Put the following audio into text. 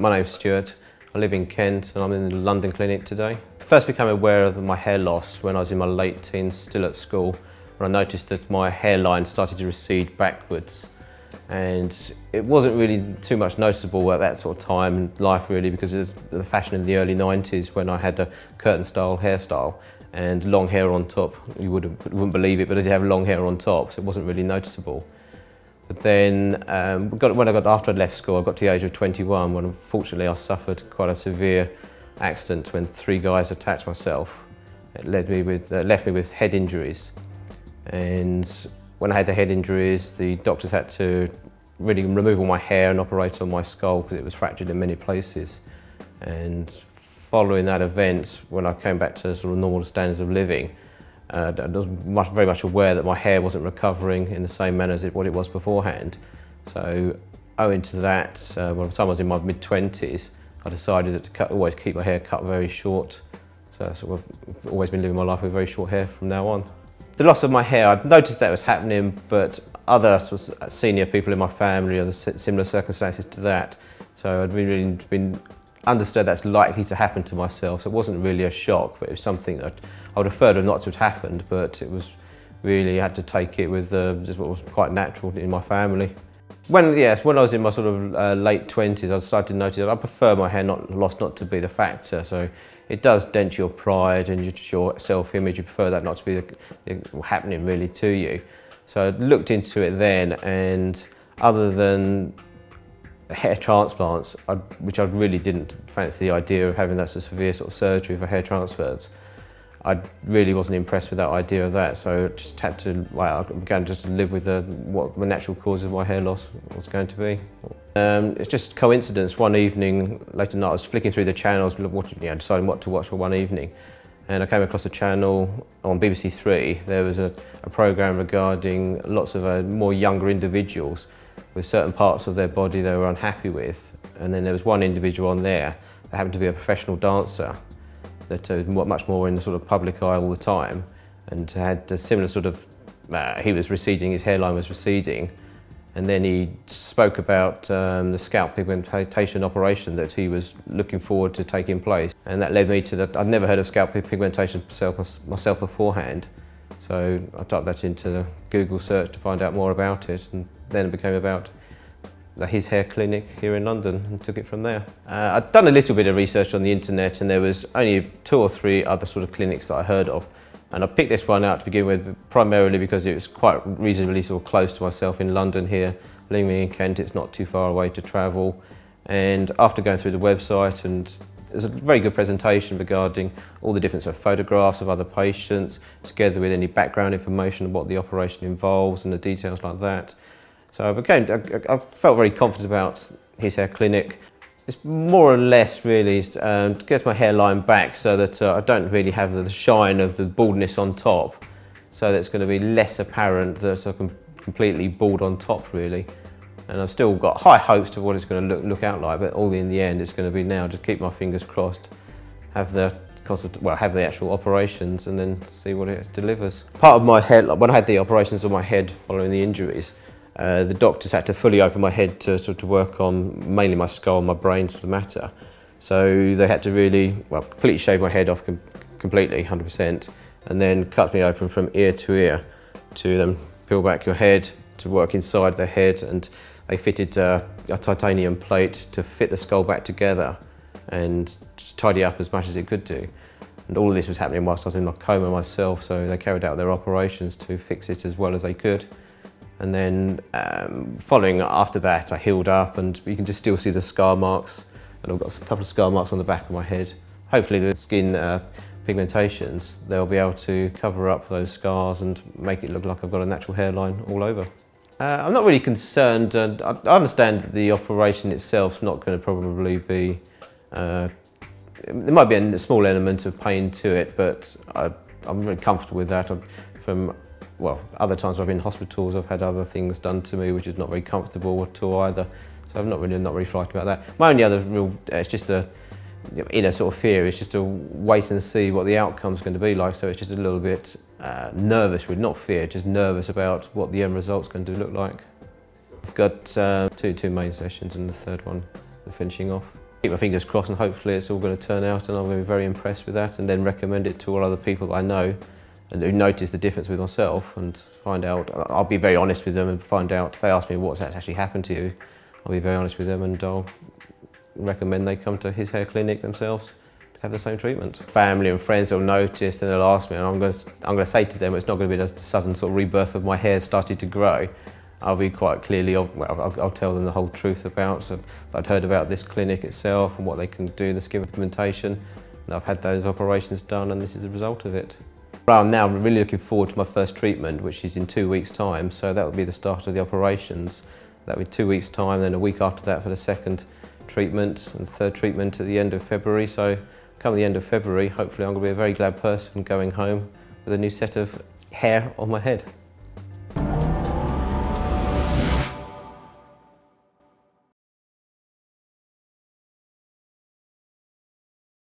My name's Stuart. I live in Kent and I'm in the London clinic today. First became aware of my hair loss when I was in my late teens, still at school, when I noticed that my hairline started to recede backwards. And it wasn't really too much noticeable at that sort of time in life really, because it was the fashion in the early 90s when I had a curtain style hairstyle and long hair on top. You wouldn't believe it, but I did have long hair on top, so it wasn't really noticeable. But then, after I left school, I got to the age of 21 when unfortunately I suffered quite a severe accident when 3 guys attacked myself. It left me with head injuries. And when I had the head injuries, the doctors had to really remove all my hair and operate on my skull because it was fractured in many places. And following that event, when I came back to sort of normal standards of living, I was very much aware that my hair wasn't recovering in the same manner as what it was beforehand. So owing to that, by the time I was in my mid-20s, I decided to always keep my hair cut very short. So I've always been living my life with very short hair from now on. The loss of my hair, I'd noticed that was happening, but other sort of senior people in my family are similar circumstances to that. So I'd really understood that's likely to happen to myself. So it wasn't really a shock, but it was something that I would have preferred not to have happened, but it was really, I had to take it with just what was quite natural in my family. When I was in my sort of late 20s, I started to notice that I prefer my hair loss not to be the factor. So it does dent your pride and your self-image. You prefer that not to be happening really to you. So I looked into it then, and other than hair transplants, which I really didn't fancy the idea of having that sort of severe sort of surgery for hair transfers, I really wasn't impressed with that idea of that, so I just had to, I began just to live with what the natural cause of my hair loss was going to be. It's just coincidence. One evening, late at night, I was flicking through the channels, deciding what to watch for one evening, and I came across a channel on BBC Three. There was a programme regarding lots of more younger individuals with certain parts of their body they were unhappy with, and then there was one individual on there that happened to be a professional dancer that was much more in the sort of public eye all the time, and had a similar sort of, he was receding, his hairline was receding, and then he spoke about the scalp pigmentation operation that he was looking forward to taking place. And that led me to that. I'd never heard of scalp pigmentation myself beforehand, so I typed that into the Google search to find out more about it, and then it became about his hair clinic here in London, and took it from there. I'd done a little bit of research on the internet, and there was only 2 or 3 other sort of clinics that I heard of, and I picked this one out to begin with primarily because it was quite reasonably sort of close to myself in London here. Living in Kent, it's not too far away to travel, and after going through the website, and there's a very good presentation regarding all the different sort of photographs of other patients, together with any background information of what the operation involves and the details like that. So I felt very confident about his hair clinic. It's more or less really to get my hairline back so that I don't really have the shine of the baldness on top, so that it's going to be less apparent that I'm completely bald on top really. And I've still got high hopes to what it's going to look out like, but all in the end it's going to be now just keep my fingers crossed, have the actual operations, and then see what it delivers. Part of my head, when I had the operations on my head following the injuries, the doctors had to fully open my head to sort of work on mainly my skull and my brain for the matter. So they had to really, completely shave my head off completely, 100%, and then cut me open from ear to ear to then peel back your head to work inside the head, and they fitted a titanium plate to fit the skull back together and just tidy up as much as it could do. And all of this was happening whilst I was in a coma myself, so they carried out their operations to fix it as well as they could. And then following after that, I healed up, and you can just still see the scar marks, and I've got a couple of scar marks on the back of my head. Hopefully the skin pigmentations, they'll be able to cover up those scars and make it look like I've got a natural hairline all over. I'm not really concerned, and I understand that the operation itself is not going to probably be, there might be a small element of pain to it, but I'm very comfortable with that. Other times I've been in hospitals, I've had other things done to me which is not very comfortable at all either. So I'm not really frightened about that. My only other it's just a inner sort of fear, it's just to wait and see what the outcome's going to be like. So it's just a little bit nervous, really, not fear, just nervous about what the end result's going to look like. I've got two main sessions and the third one finishing off. Keep my fingers crossed and hopefully it's all going to turn out and I'm going to be very impressed with that and then recommend it to all other people that I know and who notice the difference with myself and find out. I'll be very honest with them and find out if they ask me what's actually happened to you. I'll be very honest with them and I'll recommend they come to his hair clinic themselves to have the same treatment. Family and friends will notice and they'll ask me and I'm going to say to them it's not going to be a sudden sort of rebirth of my hair started to grow. I'll be quite clearly, I'll tell them the whole truth about, so I'd heard about this clinic itself and what they can do, the scalp pigmentation, and I've had those operations done and this is the result of it. Well, I'm now really looking forward to my first treatment, which is in 2 weeks' time, so that will be the start of the operations. That will be 2 weeks' time, then a week after that for the second treatment and third treatment at the end of February. So come the end of February, hopefully I'm going to be a very glad person going home with a new set of hair on my head.